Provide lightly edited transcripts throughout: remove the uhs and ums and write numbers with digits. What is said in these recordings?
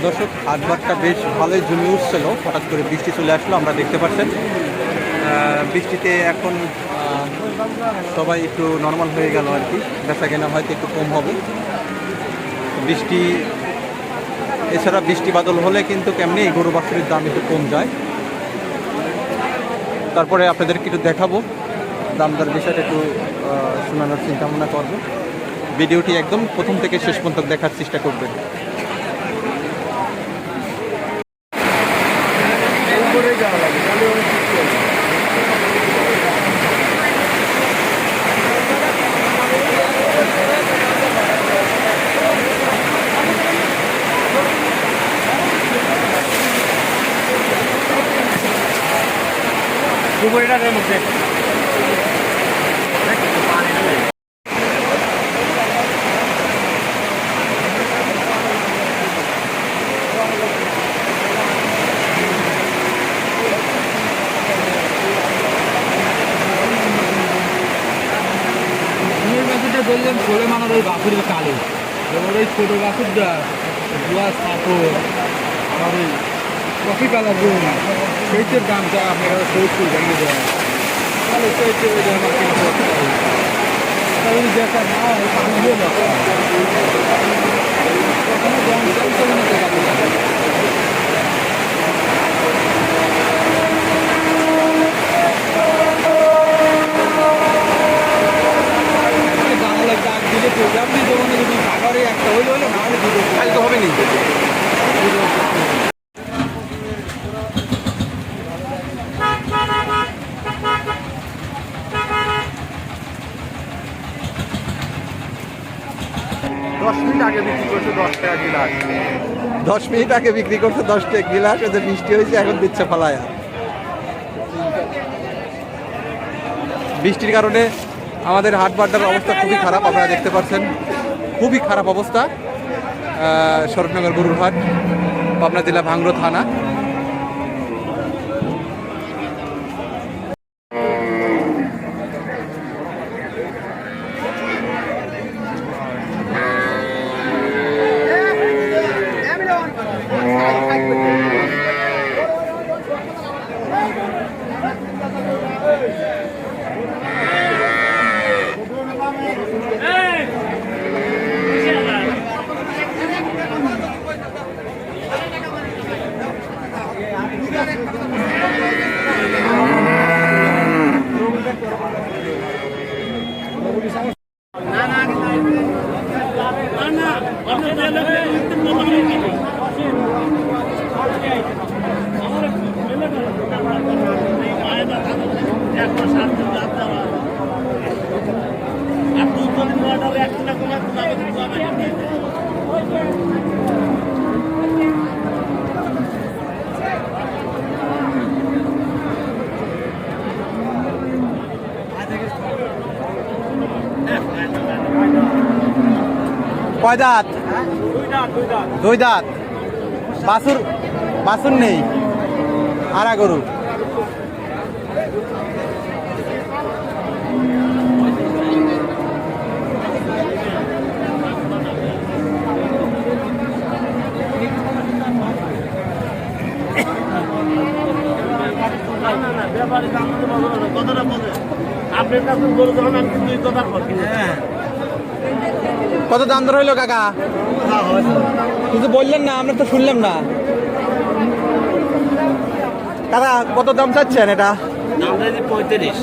দর্শক হাটবারটা বেশ ভালোই জমে উঠছিল, হঠাৎ করে বৃষ্টি চলে আসলো, আমরা দেখতে পাচ্ছেন। বৃষ্টিতে এখন সবাই একটু নর্মাল হয়ে গেল আর কি, বেচা কেনা হয়তো একটু কম হবে। বৃষ্টি এছাড়া বৃষ্টি বাদল হলে কিন্তু কেমনি গরু বাছুরের দাম একটু কম যায়। তারপরে আপনাদেরকে একটু দেখাবো, দাম দর বিষয়টা একটু শোনানোর চিন্তা ভাবনা করবো। ভিডিওটি একদম প্রথম থেকে শেষ পর্যন্ত দেখার চেষ্টা করবেন। দুপুরের মধ্যে বললেন ছোলে মানার ওই বাছুরের কালো, যেমন ওই ছোটো বাছুরটা দুয়া সাপড় আর ওই কফি কালার রুম, সেইটার দামটা আপনারা 70 ভেঙে দেন, তাহলে সেইটার ওই দাম আপনি দেখা না হয় পানি দিয়ে ডাক দিলে প্রোগ্রামটি দোকানে যদি খাবারে একটা হইলে হলে না হলে দুটো খালি তো হবে নি। 10 মিনিট আগে বিক্রি করছে 10 টাকা গিলাস, 10 মিনিট আগে বিক্রি করছে 10 টাকা গিলাস। ওদের বৃষ্টি হয়েছে, এখন দিচ্ছে ফালায়া। বৃষ্টির কারণে আমাদের হাট বাড্ডার অবস্থা খুবই খারাপ, আপনারা দেখতে পাচ্ছেন, খুবই খারাপ অবস্থা। শরৎনগর গরুর হাট, পাবনা জেলা ভাঙ্গড়া থানা। কয় দাঁত? দুই দাঁত। বাছুর নেই, আড়া গরু। কত দাম দর হইলো কাকা? কিছু বললেন না, আমরা তো শুনলাম না। কাকা কত দাম চাচ্ছেন এটা? 35।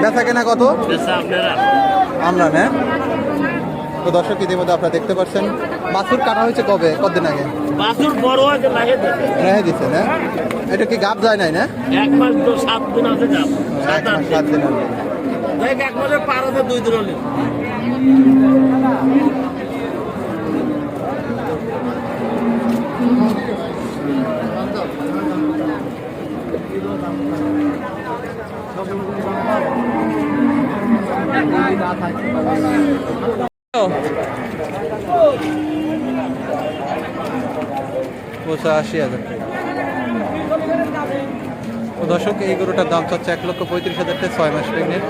বেচা কেনা কত? আমরা না। তো দর্শক ইতিমধ্যে আপনারা দেখতে পাচ্ছেন বাছুর কাটা হয়েছে কবে, কতদিন আগে? বাছুর বড় হয়েছে রেখে দিচ্ছে না? এটা কি গাব যায় নাই না? 1 মাস 7 দিন আছে গাব। 7 দিন আগে। দেখ 1 মাসের পার আছে 2 দিন হলে। *85,000 টাকা। তো দর্শক, এই গরুটার দাম চাচ্ছে 1,35,000 টাকা, 6 মাস প্রেগনেন্ট।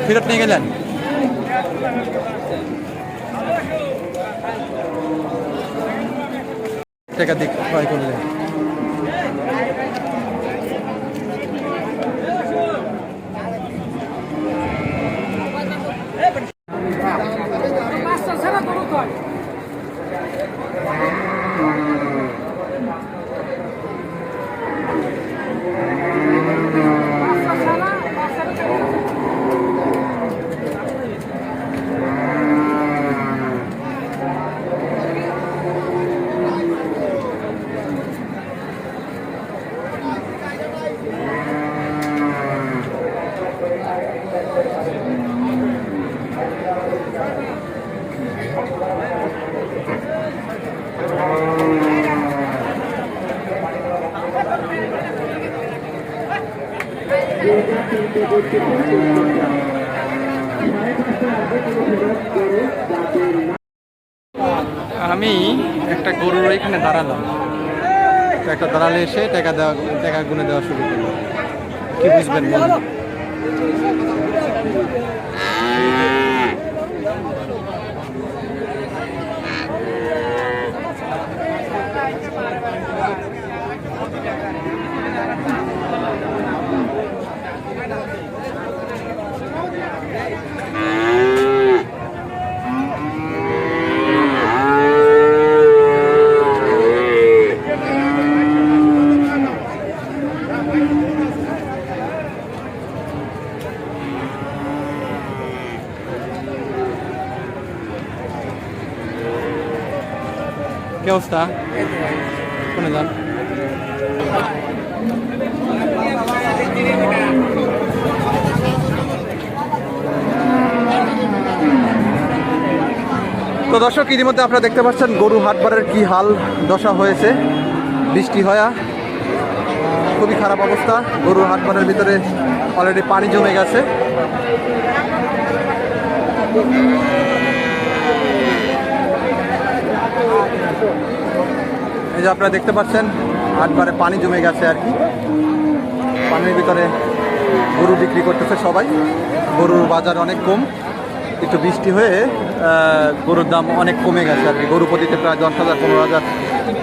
ফেরত নিয়ে গেলেন? টাকা দিক ক্রয় করলেন। আমি একটা গরুর এখানে দাঁড়ালাম, তো একটা দাঁড়ালে এসে টাকা গুনে দেওয়া শুরু করলো। কি বুঝবেন বলুন? কি অবস্থা? কোনে যান? তো দর্শক, ইতিমধ্যে আপনারা দেখতে পাচ্ছেন গরু হাটবারের কি হাল দশা হয়েছে। বৃষ্টি হয়া খুবই খারাপ অবস্থা। গরু হাটবারের ভিতরে অলরেডি পানি জমে গেছে। এই যে আপনারা দেখতে পাচ্ছেন হাটবারে পানি জমে গেছে আর কি। পানির ভিতরে গরু বিক্রি করতেছে সবাই। গরুর বাজার অনেক কম, একটু বৃষ্টি হয়ে গরুর দাম অনেক কমে গেছে আর কি। গরু প্রতিতে প্রায় 10,000 15,000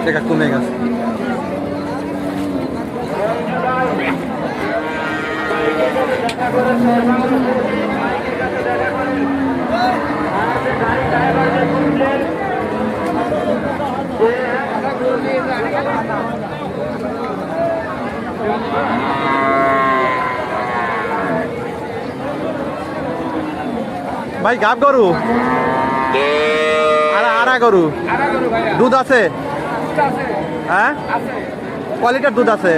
টাকা কমে গেছে। ভাই গাব গরু আড়া গরু দুধ আছে? হ্যাঁ, কয় লিটার দুধ আছে?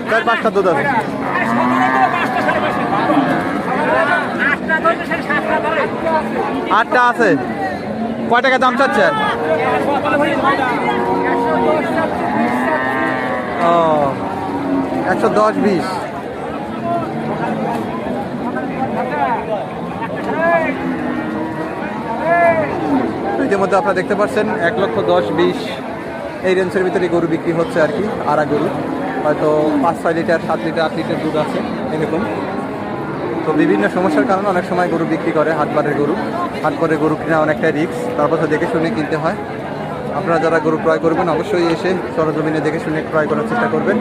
4-5টা দুধ আছে। আটটা আছে। কয় টাকা দাম চাচ্ছেন? ও 110-20। ইতিমধ্যে আপনারা দেখতে পাচ্ছেন 1,10,20 এই রেঞ্জের ভিতরে গরু বিক্রি হচ্ছে আর কি। আড়া গরু হয়তো 5-6 লিটার 7 লিটার 8 লিটার দুধ আছে এরকম। তো বিভিন্ন সমস্যার কারণে অনেক সময় গরু বিক্রি করে হাটবারের গরু। হাটবারের গরু কিনা অনেকটা রিস্ক, তারপর তো দেখে শুনে কিনতে হয়। আপনারা যারা গরু ক্রয় করবেন অবশ্যই এসে সরজমিনে দেখে শুনে ক্রয় করার চেষ্টা করবেন।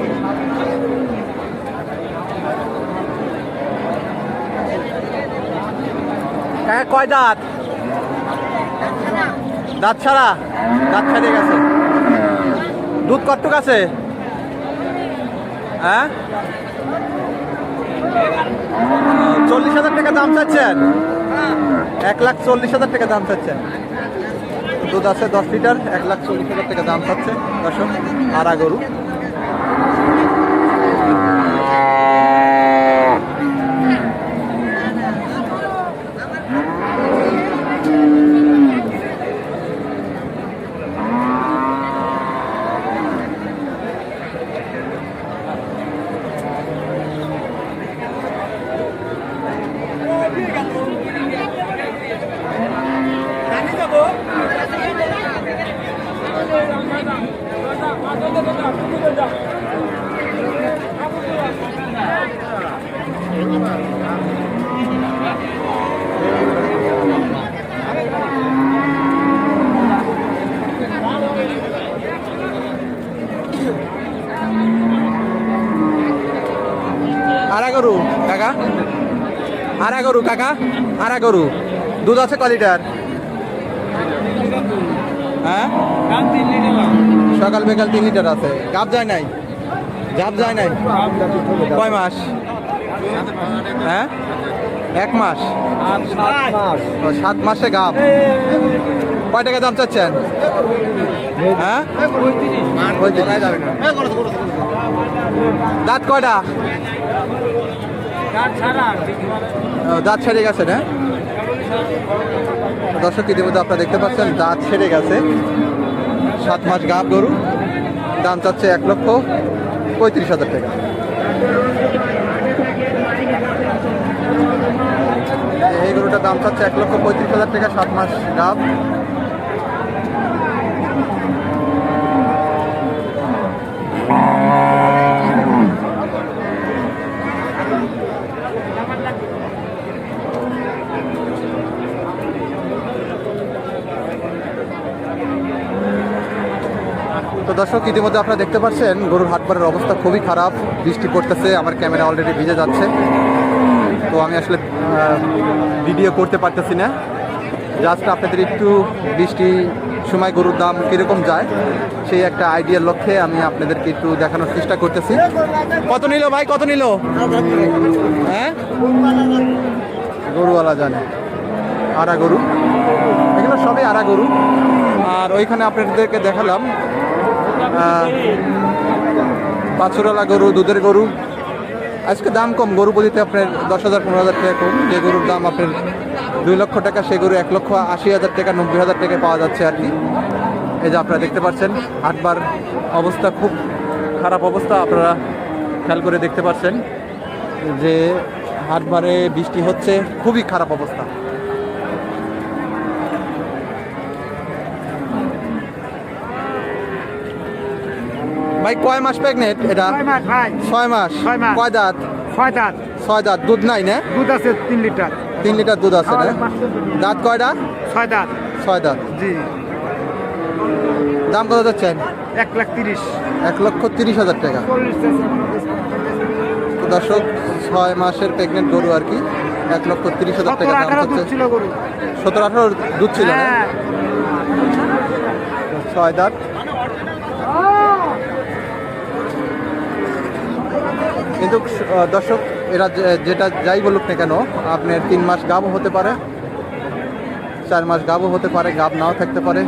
কয় দাঁত? দাঁত ছাড়া? দাঁত ছাড়িয়ে গেছে। দুধ কতটুক আছে? হ্যাঁ, 40,000 টাকা দাম চাচ্ছেন? 1,40,000 টাকা দাম চাচ্ছেন। দুধ আছে 10 লিটার, 1,40,000 টাকা দাম চাচ্ছে দর্শক। আড়া গরু। আড়া গরু কাকা, আড়া গরু কাকা, আড়া গরু। দুধ আছে ক লিটার? হ্যাঁ, সকাল বিকাল 3 লিটার আছে। গাব যায় নাই? গাব যায় নাই? কয় মাস? হ্যাঁ, 1 মাস। 7 মাসে গাব। কয় টাকা দাম চাচ্ছেন? হ্যাঁ, দাঁত কয়টা? দাঁত ছেড়ে গেছে না দর্শক? ইতিমধ্যে আপনারা দেখতে পাচ্ছেন দাঁত ছেড়ে গেছে। 7 মাস গাব গরু। দাম চাচ্ছে 1,35,000 টাকা। এই গরুটার দাম চাচ্ছে 1,35,000 টাকা। 7 মাস গাব। তো দর্শক ইতিমধ্যে আপনারা দেখতে পাচ্ছেন গরুর হাটবারের অবস্থা খুবই খারাপ। বৃষ্টি পড়তেছে, আমার ক্যামেরা অলরেডি ভিজে যাচ্ছে। তো আমি আসলে ভিডিও করতে পারতেছি না। জাস্ট আপনাদের একটু বৃষ্টি সময় গরুর দাম কীরকম যায় সেই একটা আইডিয়ার লক্ষ্যে আমি আপনাদেরকে একটু দেখানোর চেষ্টা করতেছি। কত নিল ভাই, কত নিল? হ্যাঁ, গরুওয়ালা জানে। আড়া গরু, এগুলো সবই আড়া গরু। আর ওইখানে আপনাদেরকে দেখালাম বাছুরওয়ালা গরু, দুধের গরু। আজকে দাম কম, গরু প্রতিতে আপনার 10,000 15,000 টাকা কম। যে গরুর দাম আপনার 2 লক্ষ টাকা, সে গরু 1,80,000 টাকা 90,000 টাকায় পাওয়া যাচ্ছে আর কি। এই যে আপনারা দেখতে পাচ্ছেন হাটবার অবস্থা খুব খারাপ অবস্থা। আপনারা খেয়াল করে দেখতে পাচ্ছেন যে হাটবারে বৃষ্টি হচ্ছে, খুবই খারাপ অবস্থা। ভাই কয় মাস প্রেগনেন্ট এটা? 6 মাস। কয় দাঁত? 6 দাঁত। 6 দাঁত। দুধ নাই না? দুধ আছে 3 লিটার। 3 লিটার দুধ আছে না? দাঁত কয়টা? 6 দাঁত। 6 দাঁত। জি। দাম কত যাচ্ছেন? 1,30,000। 1,30,000 টাকা। তো দর্শক 6 মাসের প্রেগনেন্ট গরু আর কি, 1,30,000 টাকা দাম 17-18 দুধ হচ্ছে। ছিল গরু। 17-18 দুধ ছিল না? হ্যাঁ। 6 দাঁত। কিন্তু দর্শক এরা যেটা যাই বলুক না কেন, আপনার 3 মাস গাবও হতে পারে, 4 মাস গাবও হতে পারে, গাব নাও থাকতে পারে।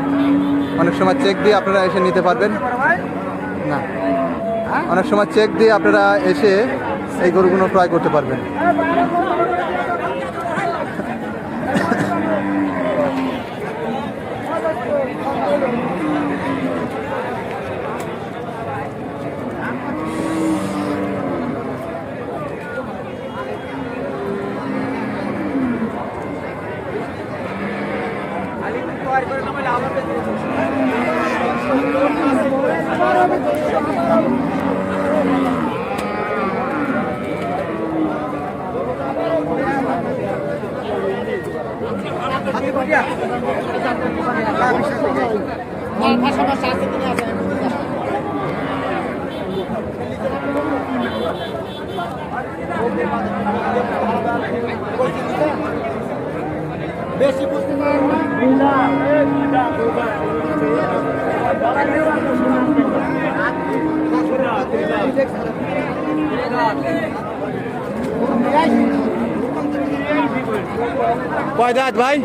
অনেক সময় চেক দিয়ে আপনারা এসে নিতে পারবেন না, অনেক সময় চেক দিয়ে আপনারা এসে এই গরুগুলো ক্রয় করতে পারবেন। কয় দাঁত ভাই?